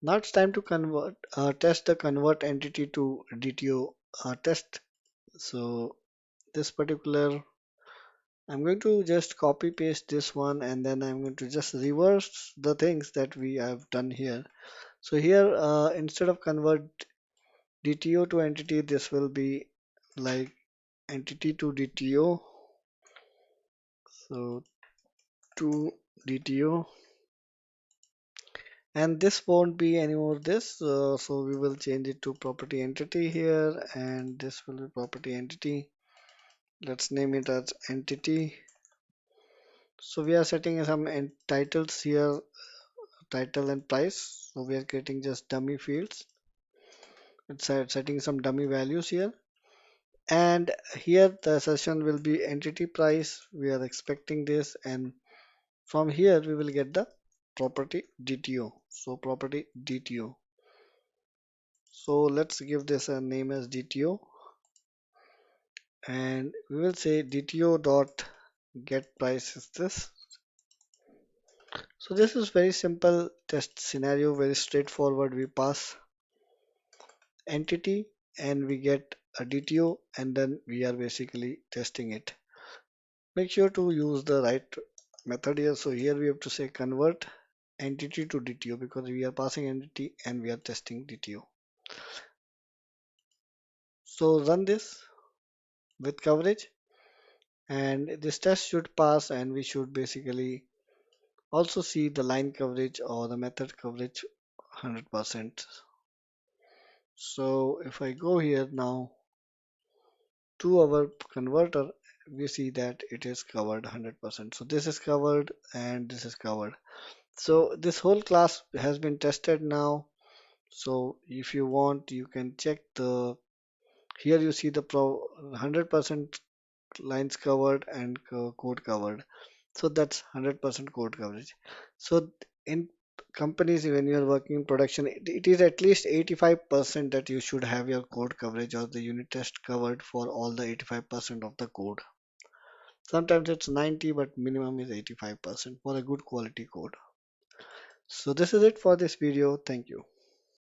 Now it's time to test the convert entity to DTO test. So this particular, I'm going to just copy paste this one and then I'm going to just reverse the things that we have done here. So here, instead of convert DTO to entity, this will be like entity to DTO. So to DTO, and this won't be anymore this. So we will change it to property entity here, and this will be property entity. Let's name it as entity. So we are setting some titles here, title and price. So we are creating just dummy fields. It's setting some dummy values here. And here the session will be entity price. We are expecting this, and from here we will get the property DTO. So property DTO. So let's give this a name as DTO, and we will say DTO dot get price is this. So this is very simple test scenario, very straightforward. We pass entity and we get a DTO, and then we are basically testing it. Make sure to use the right method here. So here we have to say convert entity to DTO because we are passing entity and we are testing DTO. So run this with coverage, and this test should pass, and we should basically also see the line coverage or the method coverage 100%. So if I go here now to our converter, we see that it is covered 100%. So this is covered and this is covered. So this whole class has been tested now. So if you want, you can check the, here you see the 100% lines covered and code covered. So that's 100% code coverage. So in companies, when you are working in production, it is at least 85% that you should have your code coverage or the unit test covered for all the 85% of the code. Sometimes it's 90, but minimum is 85% for a good quality code. So this is it for this video. Thank you.